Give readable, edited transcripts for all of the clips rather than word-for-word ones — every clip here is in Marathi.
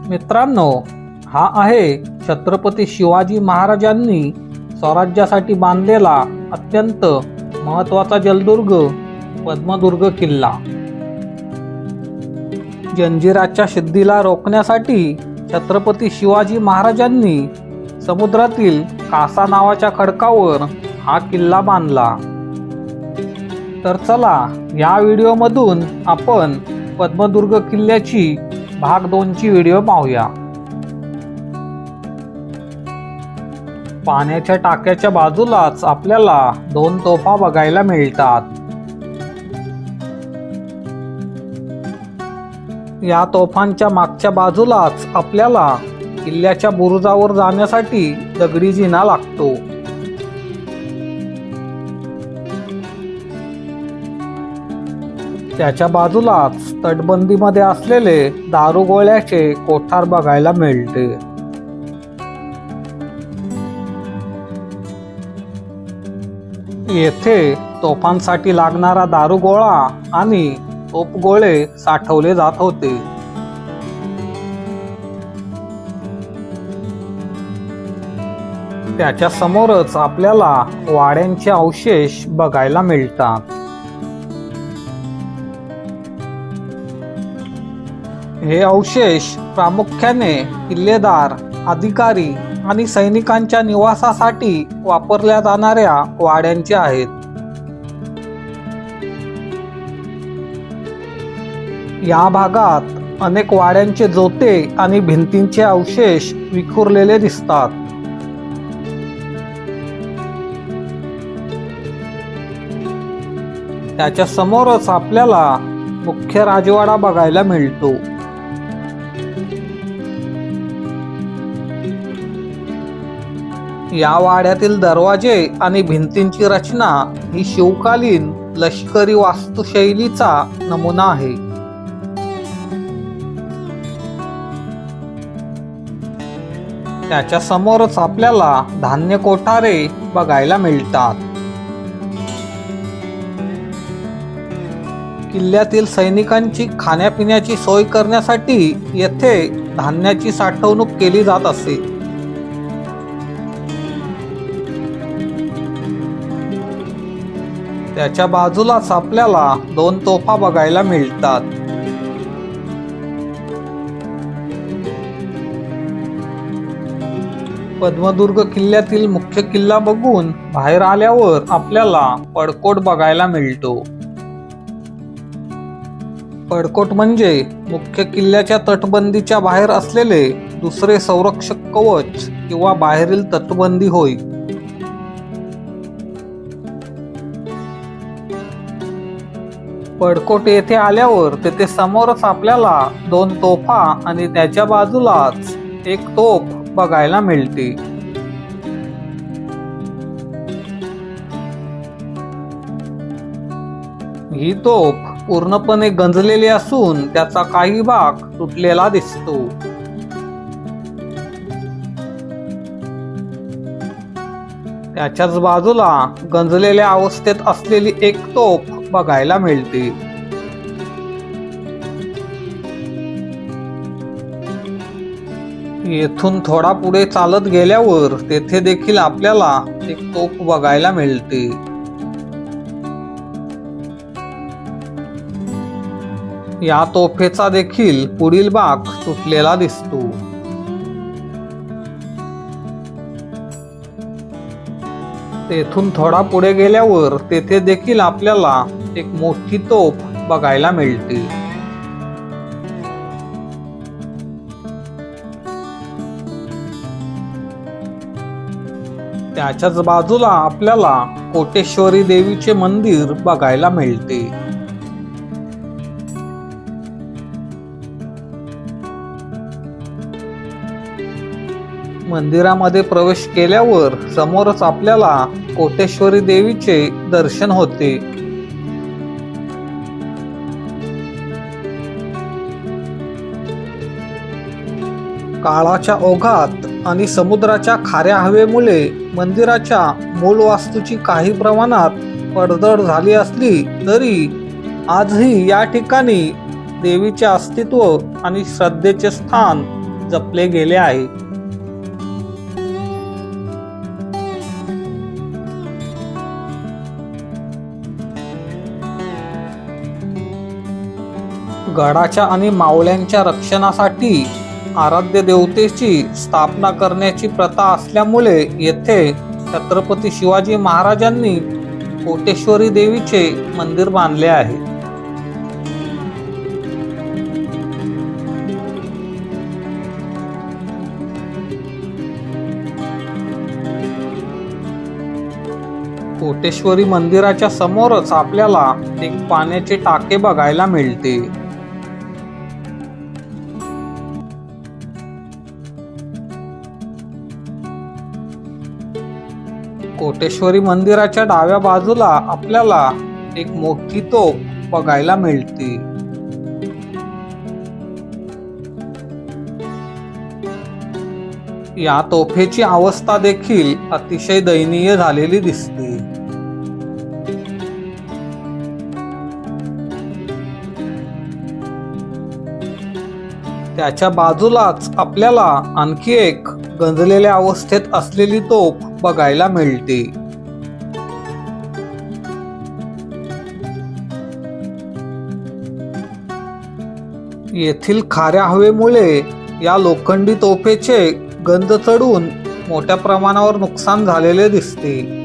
मित्रांनो, हा आहे छत्रपती शिवाजी महाराजांनी स्वराज्यासाठी बांधलेला अत्यंत महत्त्वाचा जलदुर्ग पद्मदुर्ग किल्ला. जंजिराच्या सिद्धीला रोखण्यासाठी छत्रपती शिवाजी महाराजांनी समुद्रातील कासा नावाच्या खडकावर हा किल्ला बांधला. तर चला, या व्हिडिओमधून आपण पद्मदुर्ग किल्ल्याची भाग 2 ची व्हिडिओ पाहूया. पाण्याच्या टाक्याच्या बाजूलाच आपल्याला 2 तोफा बघायला मिळतात. या तोफांच्या मागच्या बाजूलाच आपल्याला किल्ल्याच्या बुरुजावर जाण्यासाठी दगडी जिना लागतो. त्याच्या बाजूलाच तटबंदीमध्ये असलेले दारुगोळ्याचे कोठार बघायला मिळते. येथे तोफांसाठी लागणारा दारुगोळा आणि तोफगोळे साठवले जात होते. त्याच्या समोरच आपल्याला वाड्यांचे अवशेष बघायला मिळतात. हे अवशेष प्रामुख्याने किल्लेदार, अधिकारी आणि सैनिकांच्या निवासासाठी वापरल्या जाणाऱ्या वाड्यांचे आहेत. या भागात अनेक वाड्यांचे जोते आणि भिंतींचे अवशेष विखुरलेले दिसतात. त्याच्या समोरच आपल्याला मुख्य राजवाडा बघायला मिळतो. या वाड्यातील दरवाजे आणि भिंतींची रचना ही शिवकालीन लष्करी वास्तुशैलीचा नमुना आहे. त्याच्या समोरच आपल्याला धान्य कोठारे बघायला मिळतात. किल्ल्यातील सैनिकांची खाण्यापिण्याची सोय करण्यासाठी येथे धान्याची साठवणूक केली जात असे. त्याच्या बाजूलाच आपल्याला 2 तोफा बघायला मिळतात. पद्मदुर्ग किल्ल्यातील मुख्य किल्ला बघून बाहेर आल्यावर आपल्याला पडकोट बघायला मिळतो. पडकोट म्हणजे मुख्य किल्ल्याच्या तटबंदीच्या बाहेर असलेले दुसरे संरक्षक कवच किंवा बाहेरील तटबंदी होय. पडकोट येथे आल्यावर तेथे समोरच आपल्याला 2 तोफा आणि त्याच्या बाजूलाच 1 तोफ बघायला मिळते. ही तोफ पूर्णपणे गंजलेली असून त्याचा काही भाग तुटलेला दिसतो. त्याच्याच बाजूला गंजलेल्या अवस्थेत असलेली 1 तोफ बघायला मिळते. येथून थोडा पुढे चालत गेल्यावर तेथे देखील आपल्याला 1 तोफ बघायला मिळते. या तोफेचा देखील पुढील भाग तुटलेला दिसतो. तेथून थोडा पुढे गेल्यावर तेथे देखील आपल्याला 1 मोठी तोफ बघायला मिळते. त्याच्याच बाजूला आपल्याला कोटेश्वरी देवीचे मंदिर बघायला मिळते. मंदिरामध्ये प्रवेश केल्यावर समोरच आपल्याला कोटेश्वरी देवीचे दर्शन होते. काळाच्या ओघात आणि समुद्राच्या खाऱ्या हवेमुळे मंदिराच्या मूळ वास्तूची काही प्रमाणात पडझड झाली असली तरी आजही या ठिकाणी देवीचे अस्तित्व आणि श्रद्धेचे स्थान जपले गेले आहे. गडाच्या आणि मावळ्यांच्या रक्षणासाठी आराध्य देवतेची स्थापना करण्याची प्रथा असल्यामुळे येथे छत्रपती शिवाजी महाराजांनी कोटेश्वरी देवीचे मंदिर बांधले आहे. कोटेश्वरी मंदिराच्या समोरच आपल्याला एक पाण्याचे टाके बघायला मिळते. कोटेश्वरी मंदिराच्या डाव्या बाजूला आपल्याला एक मोठी तोफ बघायला मिळते. या तोफेची अवस्था देखील अतिशय दयनीय झालेली दिसते. त्याच्या बाजूलाच आपल्याला आणखी एक गंजलेल्या अवस्थेत असलेली तोफ बघायला मिळते. येथील खाऱ्या हवेमुळे या लोखंडी तोफेचे गंज चढून मोठ्या प्रमाणावर नुकसान झालेले दिसते.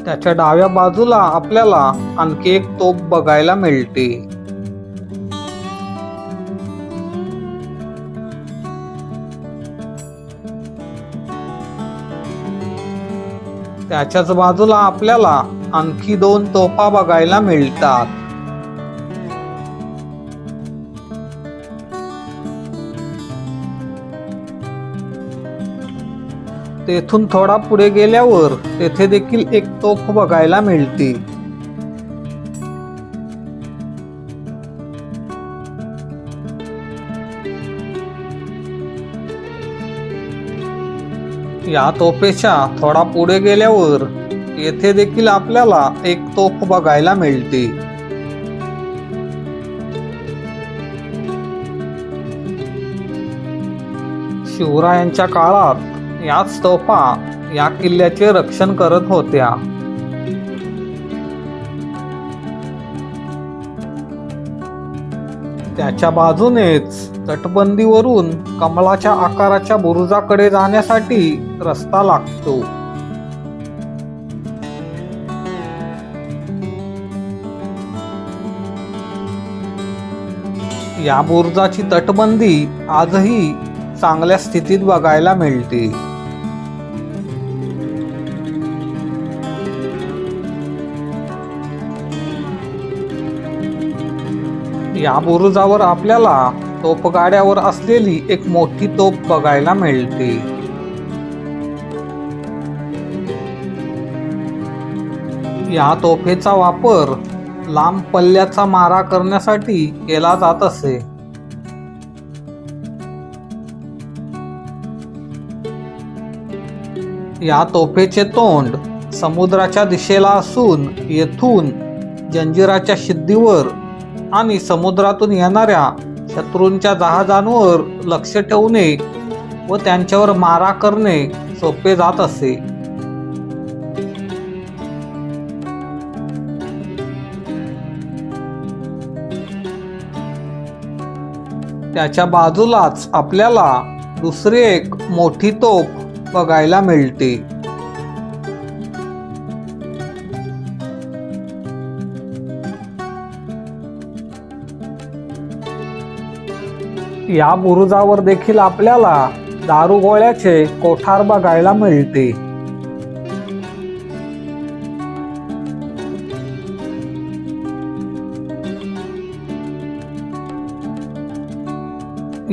त्याच्या डाव्या बाजूला आपल्याला आणखी एक तोफ बघायला मिळते. त्याच्याच बाजूला आपल्याला आणखी 2 तोफा बघायला मिळतात. तेथून थोडा पुढे गेल्यावर तेथे देखील एक तोफ बघायला मिळते. या तोफेच्या थोडा पुढे गेल्यावर येथे देखील आपल्याला एक तोफ बघायला मिळते. शिवरायांच्या काळात याच तोफा या किल्ल्याचे रक्षण करत होत्या. त्याच्या बाजूनेच तटबंदीवरून कमळाच्या आकाराच्या बुरुजाकडे जाण्यासाठी रस्ता लागतो. या बुरुजाची तटबंदी आजही चांगल्या स्थितीत बघायला मिळते. या बुरुजावर आपल्याला तोफगाड्यावर असलेली एक मोठी तोफ बघायला मिळते. या तोफेचा वापर लांब पल्ल्याचा मारा करण्यासाठी केला जात असे. या तोफेचे तोंड समुद्राच्या दिशेला असून येथून जंजिराच्या शिद्दीवर आणि समुद्रातून येणाऱ्या शत्रूंच्या जहाजांवर लक्ष ठेवणे व त्यांच्यावर मारा करणे सोपे जात असे. त्याच्या बाजूलाच आपल्याला दुसरी एक मोठी तोफ बघायला मिळते. या बुरुजावर देखील आपल्याला दारुगोळ्याचे कोठार बघायला मिळते.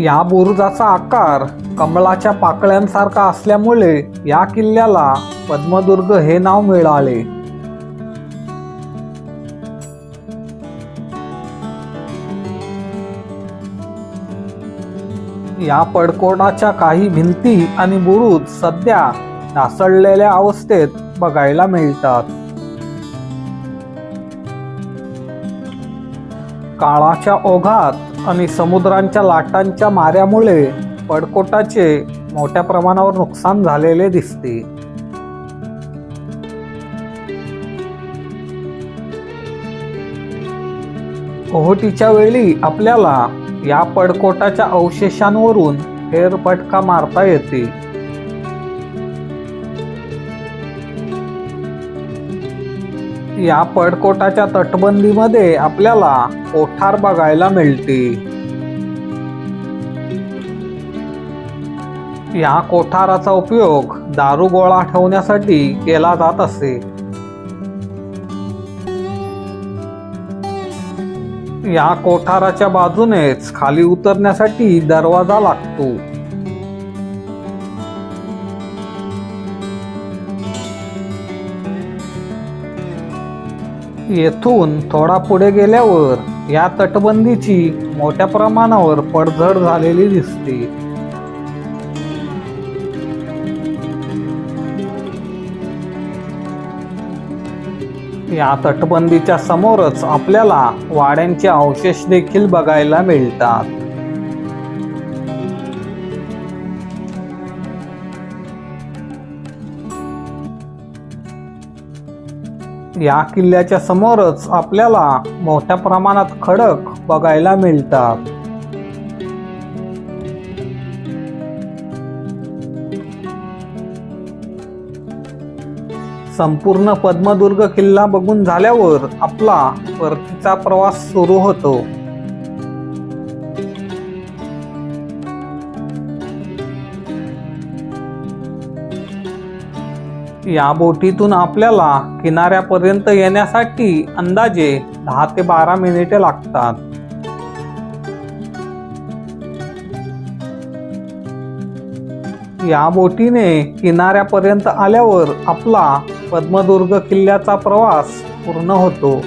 या बुरुजाचा आकार कमळाच्या पाकळ्यांसारखा असल्यामुळे या किल्ल्याला पद्मदुर्ग हे नाव मिळाले. या पडकोडाच्या काही भिंती आणि बुरुज सध्या ढासळलेल्या अवस्थेत बघायला मिळतात. काळाच्या ओघात आणि समुद्रांच्या लाटांच्या माऱ्यामुळे पडकोटाचे मोठ्या प्रमाणावर नुकसान झालेले दिसते. ओहोटीच्या वेळी आपल्याला या पडकोटाच्या अवशेषांवरून फेरफटका मारता येते. या पडकोटाच्या तटबंदीमध्ये आपल्याला कोठार बघायला मिळते. या कोठाराचा उपयोग दारू गोळा ठेवण्यासाठी केला जात असे. या कोठाराच्या बाजूनेच खाली उतरण्यासाठी दरवाजा लागतो. येथून थोडा पुढे गेल्यावर या तटबंदीची मोठ्या प्रमाणावर पडझड झालेली दिसते. या तटबंदीच्या समोरच आपल्याला वाड्यांचे अवशेष देखील बघायला मिळतात. या किल्ल्याच्या समोरच आपल्याला मोठ्या प्रमाणात खडक बघायला मिळतात. संपूर्ण पद्मदुर्ग किल्ला बघून झाल्यावर आपला परतीचा प्रवास सुरू होतो. या बोटीतून आपल्याला किनाऱ्यापर्यंत येण्यासाठी अंदाजे 10 ते 12 मिनिटे लागतात. या बोटीने किनाऱ्यापर्यंत आल्यावर आपला पद्मदुर्ग किल्ल्याचा प्रवास पूर्ण होतो.